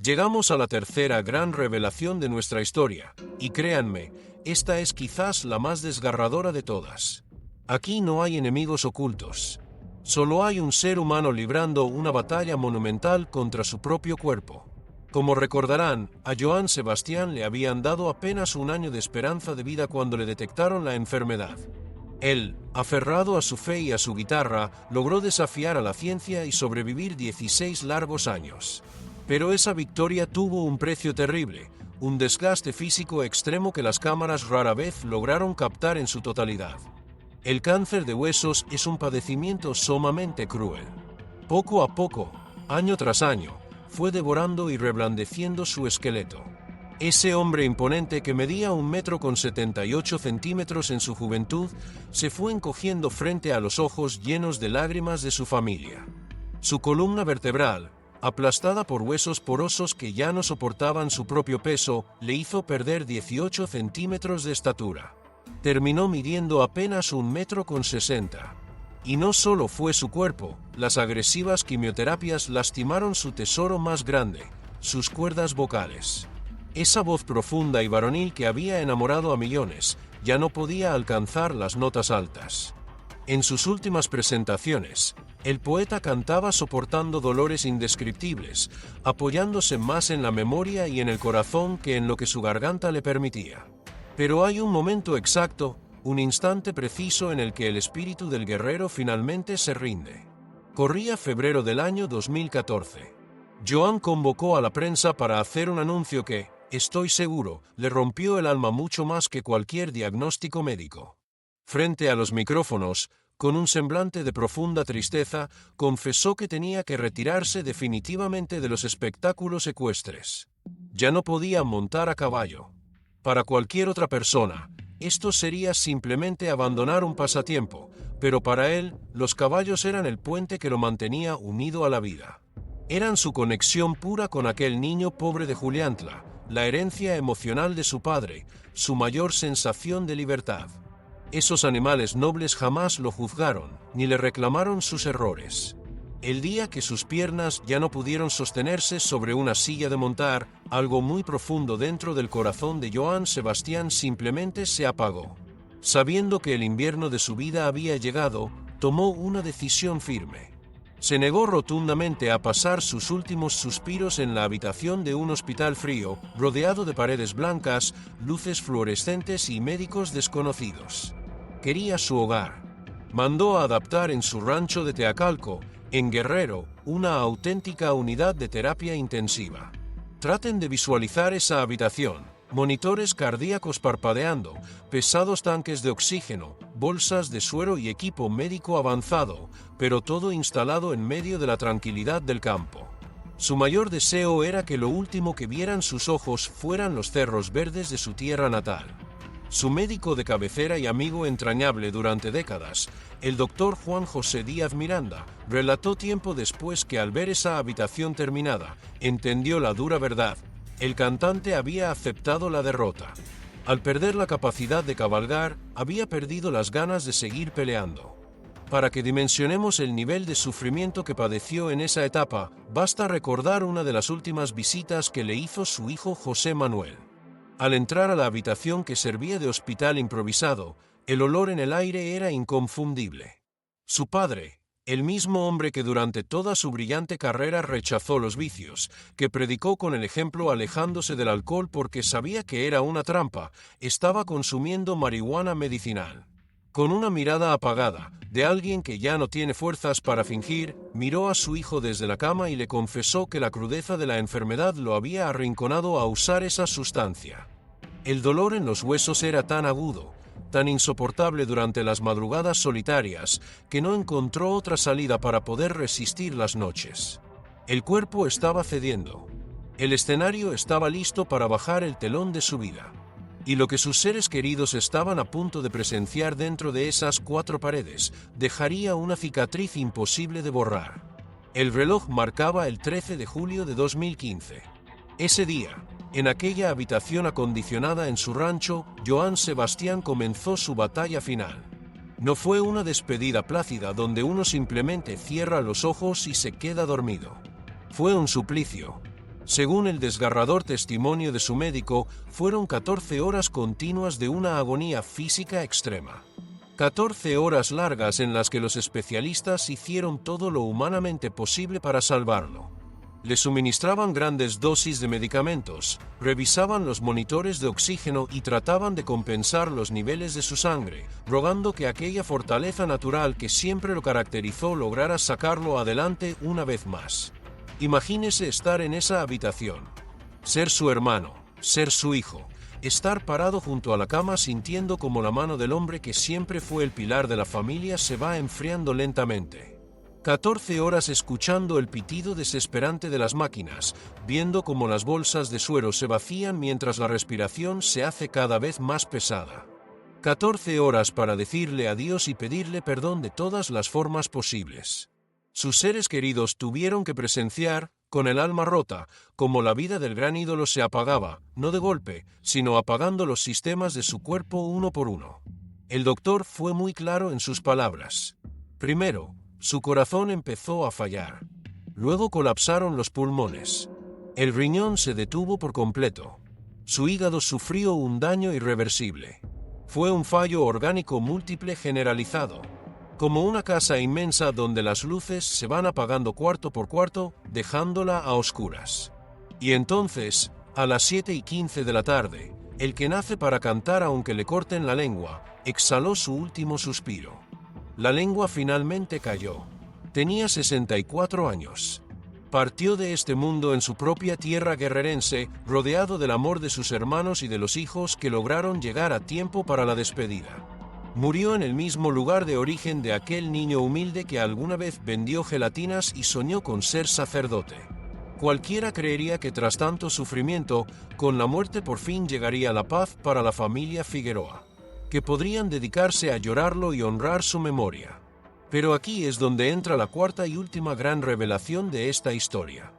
Llegamos a la tercera gran revelación de nuestra historia, y créanme, esta es quizás la más desgarradora de todas. Aquí no hay enemigos ocultos. Solo hay un ser humano librando una batalla monumental contra su propio cuerpo. Como recordarán, a Johann Sebastian le habían dado apenas un año de esperanza de vida cuando le detectaron la enfermedad. Él, aferrado a su fe y a su guitarra, logró desafiar a la ciencia y sobrevivir 16 largos años. Pero esa victoria tuvo un precio terrible, un desgaste físico extremo que las cámaras rara vez lograron captar en su totalidad. El cáncer de huesos es un padecimiento sumamente cruel. Poco a poco, año tras año, fue devorando y reblandeciendo su esqueleto. Ese hombre imponente que medía 1,78 m en su juventud, se fue encogiendo frente a los ojos llenos de lágrimas de su familia. Su columna vertebral, aplastada por huesos porosos que ya no soportaban su propio peso, le hizo perder 18 centímetros de estatura. Terminó midiendo apenas 1,60 m. Y no solo fue su cuerpo, las agresivas quimioterapias lastimaron su tesoro más grande, sus cuerdas vocales. Esa voz profunda y varonil que había enamorado a millones, ya no podía alcanzar las notas altas. En sus últimas presentaciones, el poeta cantaba soportando dolores indescriptibles, apoyándose más en la memoria y en el corazón que en lo que su garganta le permitía. Pero hay un momento exacto, un instante preciso en el que el espíritu del guerrero finalmente se rinde. Corría febrero del año 2014. Johann convocó a la prensa para hacer un anuncio que, estoy seguro, le rompió el alma mucho más que cualquier diagnóstico médico. Frente a los micrófonos, con un semblante de profunda tristeza, confesó que tenía que retirarse definitivamente de los espectáculos ecuestres. Ya no podía montar a caballo. Para cualquier otra persona, esto sería simplemente abandonar un pasatiempo, pero para él, los caballos eran el puente que lo mantenía unido a la vida. Eran su conexión pura con aquel niño pobre de Juliantla, la herencia emocional de su padre, su mayor sensación de libertad. Esos animales nobles jamás lo juzgaron, ni le reclamaron sus errores. El día que sus piernas ya no pudieron sostenerse sobre una silla de montar, algo muy profundo dentro del corazón de Johann Sebastian simplemente se apagó. Sabiendo que el invierno de su vida había llegado, tomó una decisión firme. Se negó rotundamente a pasar sus últimos suspiros en la habitación de un hospital frío, rodeado de paredes blancas, luces fluorescentes y médicos desconocidos. Quería su hogar. Mandó a adaptar en su rancho de Teacalco, en Guerrero, una auténtica unidad de terapia intensiva. Traten de visualizar esa habitación: monitores cardíacos parpadeando, pesados tanques de oxígeno, bolsas de suero y equipo médico avanzado, pero todo instalado en medio de la tranquilidad del campo. Su mayor deseo era que lo último que vieran sus ojos fueran los cerros verdes de su tierra natal. Su médico de cabecera y amigo entrañable durante décadas, el doctor Juan José Díaz Miranda, relató tiempo después que al ver esa habitación terminada, entendió la dura verdad: El cantante había aceptado la derrota. Al perder la capacidad de cabalgar, había perdido las ganas de seguir peleando. Para que dimensionemos el nivel de sufrimiento que padeció en esa etapa, basta recordar una de las últimas visitas que le hizo su hijo José Manuel. Al entrar a la habitación que servía de hospital improvisado, el olor en el aire era inconfundible. Su padre, el mismo hombre que durante toda su brillante carrera rechazó los vicios, que predicó con el ejemplo alejándose del alcohol porque sabía que era una trampa, estaba consumiendo marihuana medicinal. Con una mirada apagada, de alguien que ya no tiene fuerzas para fingir, miró a su hijo desde la cama y le confesó que la crudeza de la enfermedad lo había arrinconado a usar esa sustancia. El dolor en los huesos era tan agudo, tan insoportable durante las madrugadas solitarias, que no encontró otra salida para poder resistir las noches. El cuerpo estaba cediendo. El escenario estaba listo para bajar el telón de su vida. Y lo que sus seres queridos estaban a punto de presenciar dentro de esas 4 paredes, dejaría una cicatriz imposible de borrar. El reloj marcaba el 13 de julio de 2015. Ese día, en aquella habitación acondicionada en su rancho, Joan Sebastián comenzó su batalla final. No fue una despedida plácida donde uno simplemente cierra los ojos y se queda dormido. Fue un suplicio. Según el desgarrador testimonio de su médico, fueron 14 horas continuas de una agonía física extrema. 14 horas largas en las que los especialistas hicieron todo lo humanamente posible para salvarlo. Le suministraban grandes dosis de medicamentos, revisaban los monitores de oxígeno y trataban de compensar los niveles de su sangre, rogando que aquella fortaleza natural que siempre lo caracterizó lograra sacarlo adelante una vez más. Imagínese estar en esa habitación, ser su hermano, ser su hijo, estar parado junto a la cama sintiendo como la mano del hombre que siempre fue el pilar de la familia se va enfriando lentamente. 14 horas escuchando el pitido desesperante de las máquinas, viendo cómo las bolsas de suero se vacían mientras la respiración se hace cada vez más pesada. 14 horas para decirle adiós y pedirle perdón de todas las formas posibles. Sus seres queridos tuvieron que presenciar, con el alma rota, cómo la vida del gran ídolo se apagaba, no de golpe, sino apagando los sistemas de su cuerpo uno por uno. El doctor fue muy claro en sus palabras. Primero, su corazón empezó a fallar. Luego colapsaron los pulmones. El riñón se detuvo por completo. Su hígado sufrió un daño irreversible. Fue un fallo orgánico múltiple generalizado. Como una casa inmensa donde las luces se van apagando cuarto por cuarto, dejándola a oscuras. Y entonces, a las 7:15 de la tarde, el que nace para cantar aunque le corten la lengua, exhaló su último suspiro. La lengua finalmente cayó. Tenía 64 años. Partió de este mundo en su propia tierra guerrerense, rodeado del amor de sus hermanos y de los hijos que lograron llegar a tiempo para la despedida. Murió en el mismo lugar de origen de aquel niño humilde que alguna vez vendió gelatinas y soñó con ser sacerdote. Cualquiera creería que tras tanto sufrimiento, con la muerte por fin llegaría la paz para la familia Figueroa, que podrían dedicarse a llorarlo y honrar su memoria. Pero aquí es donde entra la cuarta y última gran revelación de esta historia.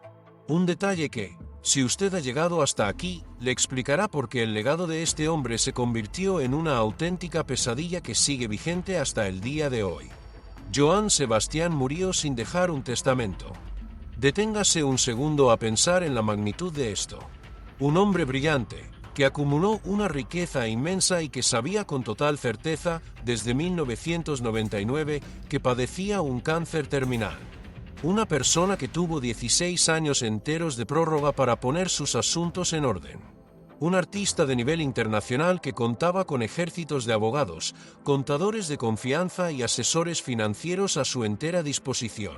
Un detalle que, si usted ha llegado hasta aquí, le explicará por qué el legado de este hombre se convirtió en una auténtica pesadilla que sigue vigente hasta el día de hoy. Joan Sebastián murió sin dejar un testamento. Deténgase un segundo a pensar en la magnitud de esto. Un hombre brillante, que acumuló una riqueza inmensa y que sabía con total certeza, desde 1999, que padecía un cáncer terminal. Una persona que tuvo 16 años enteros de prórroga para poner sus asuntos en orden. Un artista de nivel internacional que contaba con ejércitos de abogados, contadores de confianza y asesores financieros a su entera disposición.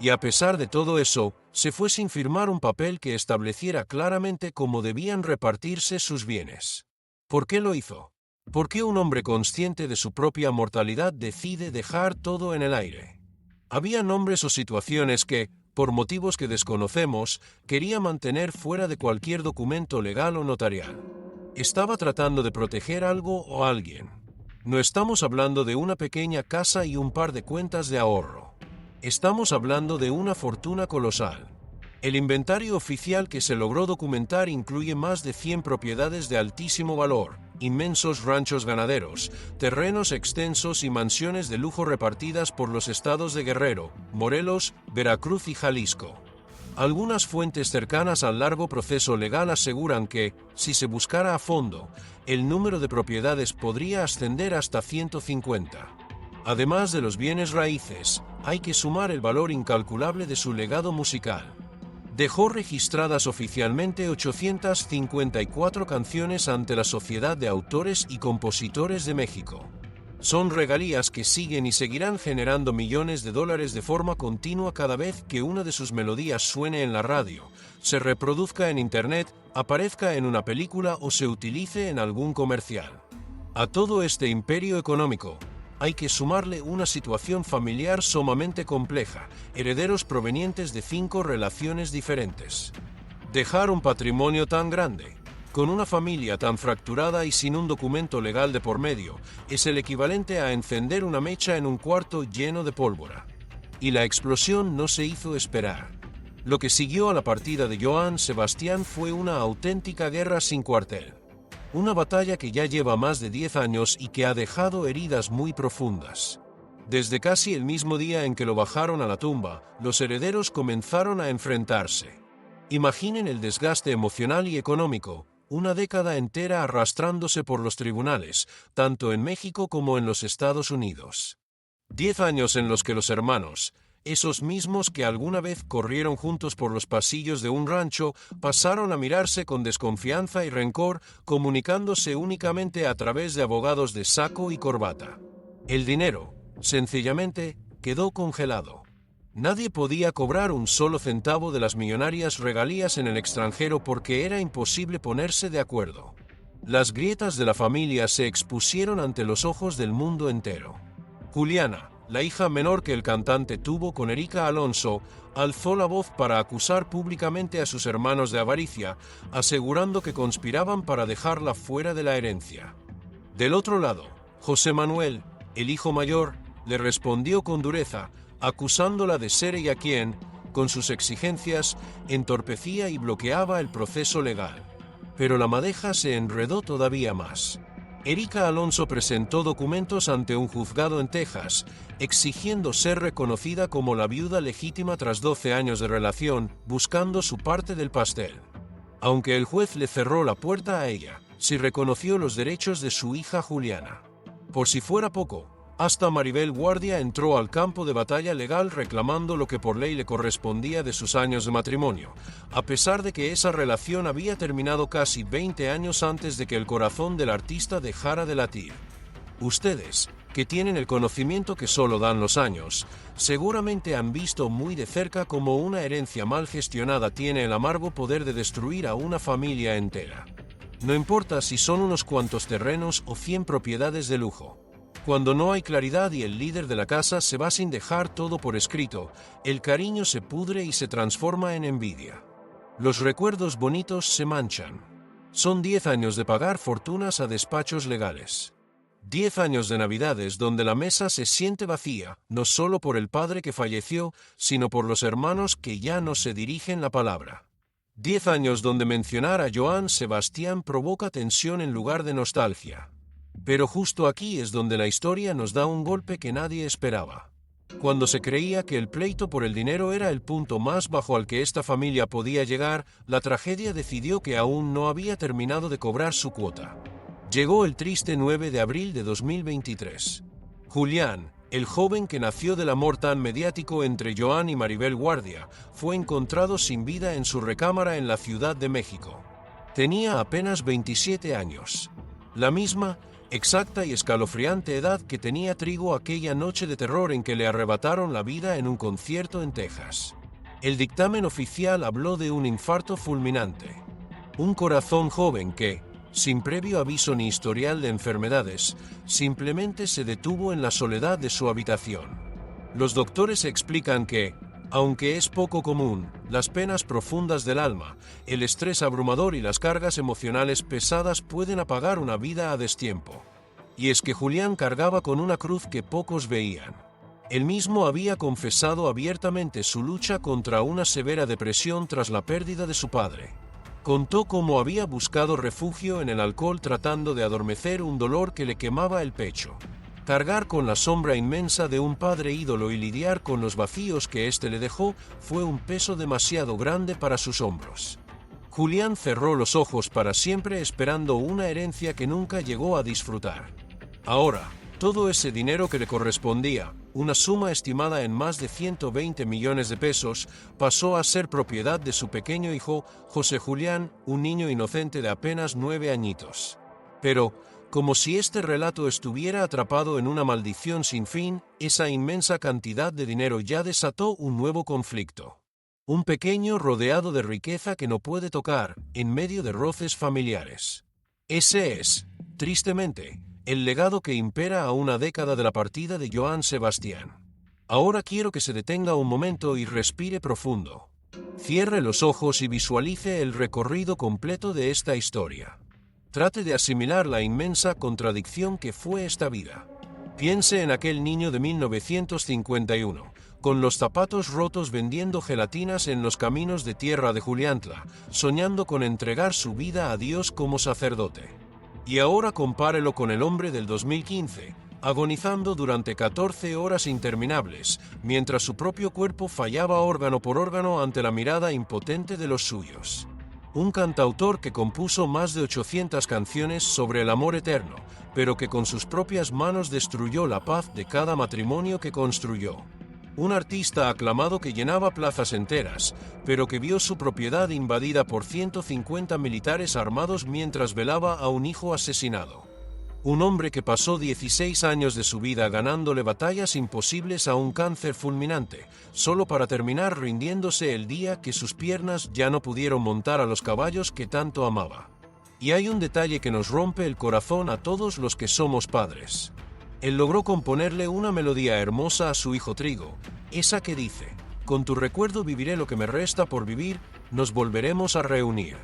Y a pesar de todo eso, se fue sin firmar un papel que estableciera claramente cómo debían repartirse sus bienes. ¿Por qué lo hizo? ¿Por qué un hombre consciente de su propia mortalidad decide dejar todo en el aire? Había nombres o situaciones que, por motivos que desconocemos, quería mantener fuera de cualquier documento legal o notarial. Estaba tratando de proteger algo o alguien. No estamos hablando de una pequeña casa y un par de cuentas de ahorro. Estamos hablando de una fortuna colosal. El inventario oficial que se logró documentar incluye más de 100 propiedades de altísimo valor, inmensos ranchos ganaderos, terrenos extensos y mansiones de lujo repartidas por los estados de Guerrero, Morelos, Veracruz y Jalisco. Algunas fuentes cercanas al largo proceso legal aseguran que, si se buscara a fondo, el número de propiedades podría ascender hasta 150. Además de los bienes raíces, hay que sumar el valor incalculable de su legado musical. Dejó registradas oficialmente 854 canciones ante la Sociedad de Autores y Compositores de México. Son regalías que siguen y seguirán generando millones de dólares de forma continua cada vez que una de sus melodías suene en la radio, se reproduzca en Internet, aparezca en una película o se utilice en algún comercial. A todo este imperio económico, hay que sumarle una situación familiar sumamente compleja, herederos provenientes de 5 relaciones diferentes. Dejar un patrimonio tan grande, con una familia tan fracturada y sin un documento legal de por medio, es el equivalente a encender una mecha en un cuarto lleno de pólvora. Y la explosión no se hizo esperar. Lo que siguió a la partida de Johann Sebastian fue una auténtica guerra sin cuartel. Una batalla que ya lleva más de 10 años y que ha dejado heridas muy profundas. Desde casi el mismo día en que lo bajaron a la tumba, los herederos comenzaron a enfrentarse. Imaginen el desgaste emocional y económico, una década entera arrastrándose por los tribunales, tanto en México como en los Estados Unidos. 10 años en los que los hermanos, esos mismos que alguna vez corrieron juntos por los pasillos de un rancho, pasaron a mirarse con desconfianza y rencor, comunicándose únicamente a través de abogados de saco y corbata. El dinero, sencillamente, quedó congelado. Nadie podía cobrar un solo centavo de las millonarias regalías en el extranjero porque era imposible ponerse de acuerdo. Las grietas de la familia se expusieron ante los ojos del mundo entero. Juliana, la hija menor que el cantante tuvo con Erika Alonso, alzó la voz para acusar públicamente a sus hermanos de avaricia, asegurando que conspiraban para dejarla fuera de la herencia. Del otro lado, José Manuel, el hijo mayor, le respondió con dureza, acusándola de ser ella quien, con sus exigencias, entorpecía y bloqueaba el proceso legal. Pero la madeja se enredó todavía más. Erika Alonso presentó documentos ante un juzgado en Texas, exigiendo ser reconocida como la viuda legítima tras 12 años de relación, buscando su parte del pastel. Aunque el juez le cerró la puerta a ella, sí reconoció los derechos de su hija Juliana. Por si fuera poco, hasta Maribel Guardia entró al campo de batalla legal reclamando lo que por ley le correspondía de sus años de matrimonio, a pesar de que esa relación había terminado casi 20 años antes de que el corazón del artista dejara de latir. Ustedes, que tienen el conocimiento que solo dan los años, seguramente han visto muy de cerca cómo una herencia mal gestionada tiene el amargo poder de destruir a una familia entera. No importa si son unos cuantos terrenos o 100 propiedades de lujo. Cuando no hay claridad y el líder de la casa se va sin dejar todo por escrito, el cariño se pudre y se transforma en envidia. Los recuerdos bonitos se manchan. Son 10 años de pagar fortunas a despachos legales. 10 años de Navidades donde la mesa se siente vacía, no solo por el padre que falleció, sino por los hermanos que ya no se dirigen la palabra. 10 años donde mencionar a Johann Sebastian provoca tensión en lugar de nostalgia. Pero justo aquí es donde la historia nos da un golpe que nadie esperaba. Cuando se creía que el pleito por el dinero era el punto más bajo al que esta familia podía llegar, la tragedia decidió que aún no había terminado de cobrar su cuota. Llegó el triste 9 de abril de 2023. Julián, el joven que nació del amor tan mediático entre Johann y Maribel Guardia, fue encontrado sin vida en su recámara en la Ciudad de México. Tenía apenas 27 años. La misma, exacta y escalofriante edad que tenía Trigo aquella noche de terror en que le arrebataron la vida en un concierto en Texas. El dictamen oficial habló de un infarto fulminante. Un corazón joven que, sin previo aviso ni historial de enfermedades, simplemente se detuvo en la soledad de su habitación. Los doctores explican que, aunque es poco común, las penas profundas del alma, el estrés abrumador y las cargas emocionales pesadas pueden apagar una vida a destiempo. Y es que Julián cargaba con una cruz que pocos veían. Él mismo había confesado abiertamente su lucha contra una severa depresión tras la pérdida de su padre. Contó cómo había buscado refugio en el alcohol tratando de adormecer un dolor que le quemaba el pecho. Cargar con la sombra inmensa de un padre ídolo y lidiar con los vacíos que éste le dejó fue un peso demasiado grande para sus hombros. Julián cerró los ojos para siempre esperando una herencia que nunca llegó a disfrutar. Ahora, todo ese dinero que le correspondía, una suma estimada en más de 120 millones de pesos, pasó a ser propiedad de su pequeño hijo, José Julián, un niño inocente de apenas 9 añitos. Pero, como si este relato estuviera atrapado en una maldición sin fin, esa inmensa cantidad de dinero ya desató un nuevo conflicto. Un pequeño rodeado de riqueza que no puede tocar, en medio de roces familiares. Ese es, tristemente, el legado que impera a una década de la partida de Johann Sebastian. Ahora quiero que se detenga un momento y respire profundo. Cierre los ojos y visualice el recorrido completo de esta historia. Trate de asimilar la inmensa contradicción que fue esta vida. Piense en aquel niño de 1951, con los zapatos rotos vendiendo gelatinas en los caminos de tierra de Juliantla, soñando con entregar su vida a Dios como sacerdote. Y ahora compárelo con el hombre del 2015, agonizando durante 14 horas interminables, mientras su propio cuerpo fallaba órgano por órgano ante la mirada impotente de los suyos. Un cantautor que compuso más de 800 canciones sobre el amor eterno, pero que con sus propias manos destruyó la paz de cada matrimonio que construyó. Un artista aclamado que llenaba plazas enteras, pero que vio su propiedad invadida por 150 militares armados mientras velaba a un hijo asesinado. Un hombre que pasó 16 años de su vida ganándole batallas imposibles a un cáncer fulminante, solo para terminar rindiéndose el día que sus piernas ya no pudieron montar a los caballos que tanto amaba. Y hay un detalle que nos rompe el corazón a todos los que somos padres. Él logró componerle una melodía hermosa a su hijo Trigo, esa que dice: «Con tu recuerdo viviré lo que me resta por vivir, nos volveremos a reunir».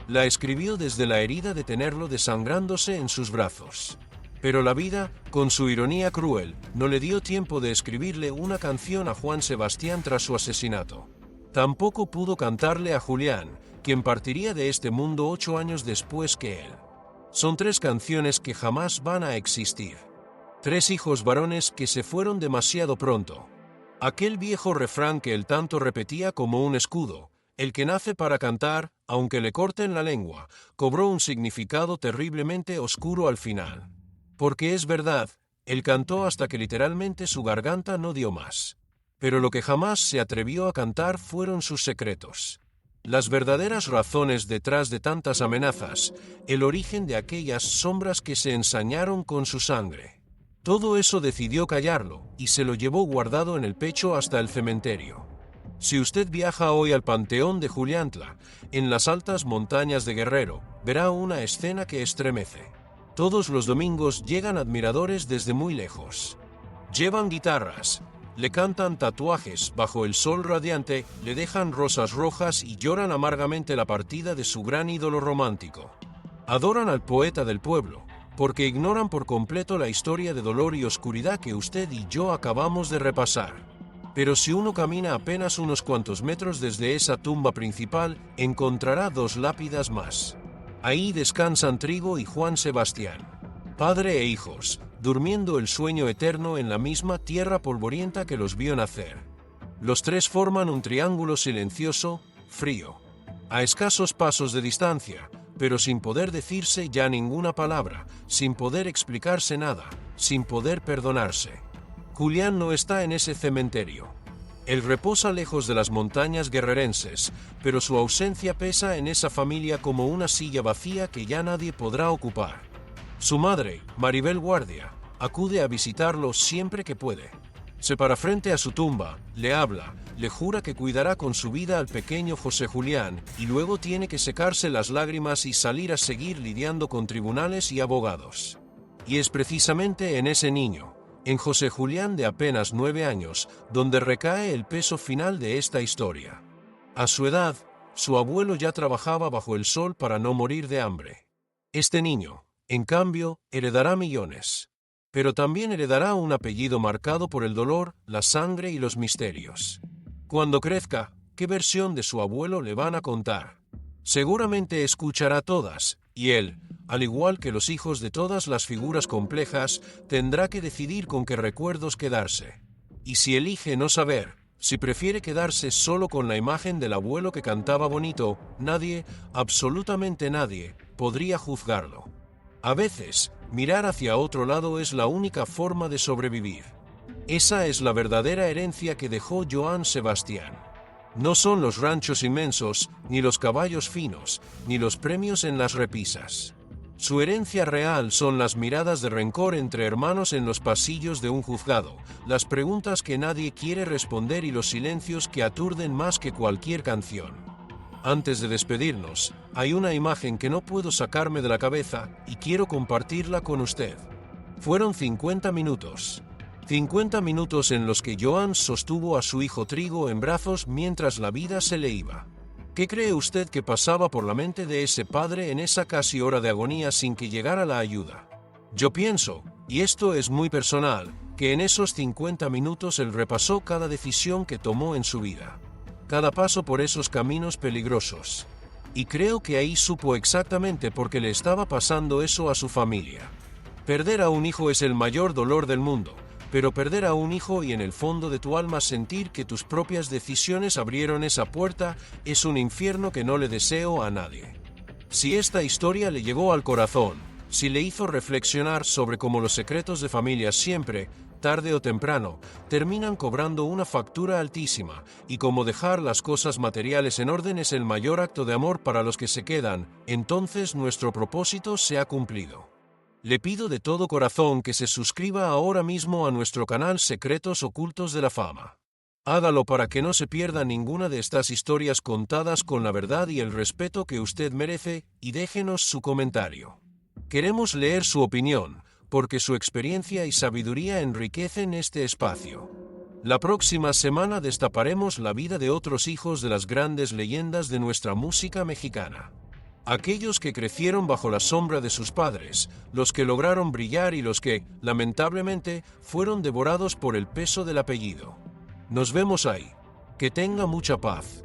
La escribió desde la herida de tenerlo desangrándose en sus brazos. Pero la vida, con su ironía cruel, no le dio tiempo de escribirle una canción a Juan Sebastián tras su asesinato. Tampoco pudo cantarle a Julián, quien partiría de este mundo 8 años después que él. Son 3 canciones que jamás van a existir. 3 hijos varones que se fueron demasiado pronto. Aquel viejo refrán que él tanto repetía como un escudo: el que nace para cantar, aunque le corten la lengua, cobró un significado terriblemente oscuro al final. Porque es verdad, él cantó hasta que literalmente su garganta no dio más. Pero lo que jamás se atrevió a cantar fueron sus secretos. Las verdaderas razones detrás de tantas amenazas, el origen de aquellas sombras que se ensañaron con su sangre. Todo eso decidió callarlo, y se lo llevó guardado en el pecho hasta el cementerio. Si usted viaja hoy al Panteón de Juliantla, en las altas montañas de Guerrero, verá una escena que estremece. Todos los domingos llegan admiradores desde muy lejos. Llevan guitarras, le cantan tatuajes bajo el sol radiante, le dejan rosas rojas y lloran amargamente la partida de su gran ídolo romántico. Adoran al poeta del pueblo, porque ignoran por completo la historia de dolor y oscuridad que usted y yo acabamos de repasar. Pero si uno camina apenas unos cuantos metros desde esa tumba principal, encontrará 2 lápidas más. Ahí descansan Trigo y Juan Sebastián, padre e hijos, durmiendo el sueño eterno en la misma tierra polvorienta que los vio nacer. Los 3 forman un triángulo silencioso, frío, a escasos pasos de distancia, pero sin poder decirse ya ninguna palabra, sin poder explicarse nada, sin poder perdonarse. Julián no está en ese cementerio. Él reposa lejos de las montañas guerrerenses, pero su ausencia pesa en esa familia como una silla vacía que ya nadie podrá ocupar. Su madre, Maribel Guardia, acude a visitarlo siempre que puede. Se para frente a su tumba, le habla, le jura que cuidará con su vida al pequeño José Julián, y luego tiene que secarse las lágrimas y salir a seguir lidiando con tribunales y abogados. Y es precisamente en ese niño, en José Julián de apenas 9 años, donde recae el peso final de esta historia. A su edad, su abuelo ya trabajaba bajo el sol para no morir de hambre. Este niño, en cambio, heredará millones. pero también heredará un apellido marcado por el dolor, la sangre y los misterios. Cuando crezca, ¿qué versión de su abuelo le van a contar? Seguramente escuchará todas, y él, al igual que los hijos de todas las figuras complejas, tendrá que decidir con qué recuerdos quedarse. Y si elige no saber, si prefiere quedarse solo con la imagen del abuelo que cantaba bonito, nadie, absolutamente nadie, podría juzgarlo. A veces, mirar hacia otro lado es la única forma de sobrevivir. Esa es la verdadera herencia que dejó Joan Sebastián. No son los ranchos inmensos, ni los caballos finos, ni los premios en las repisas. Su herencia real son las miradas de rencor entre hermanos en los pasillos de un juzgado, las preguntas que nadie quiere responder y los silencios que aturden más que cualquier canción. Antes de despedirnos, hay una imagen que no puedo sacarme de la cabeza y quiero compartirla con usted. Fueron 50 minutos. 50 minutos en los que Joan sostuvo a su hijo Trigo en brazos mientras la vida se le iba. ¿Qué cree usted que pasaba por la mente de ese padre en esa casi hora de agonía sin que llegara la ayuda? Yo pienso, y esto es muy personal, que en esos 50 minutos él repasó cada decisión que tomó en su vida. Cada paso por esos caminos peligrosos. Y creo que ahí supo exactamente por qué le estaba pasando eso a su familia. Perder a un hijo es el mayor dolor del mundo, pero perder a un hijo y en el fondo de tu alma sentir que tus propias decisiones abrieron esa puerta es un infierno que no le deseo a nadie. Si esta historia le llegó al corazón, si le hizo reflexionar sobre cómo los secretos de familia siempre, tarde o temprano, terminan cobrando una factura altísima, y cómo dejar las cosas materiales en orden es el mayor acto de amor para los que se quedan, entonces nuestro propósito se ha cumplido. Le pido de todo corazón que se suscriba ahora mismo a nuestro canal Secretos Ocultos de la Fama. Hágalo para que no se pierda ninguna de estas historias contadas con la verdad y el respeto que usted merece, y déjenos su comentario. Queremos leer su opinión, porque su experiencia y sabiduría enriquecen este espacio. La próxima semana destaparemos la vida de otros hijos de las grandes leyendas de nuestra música mexicana. Aquellos que crecieron bajo la sombra de sus padres, los que lograron brillar y los que, lamentablemente, fueron devorados por el peso del apellido. Nos vemos ahí. Que tenga mucha paz.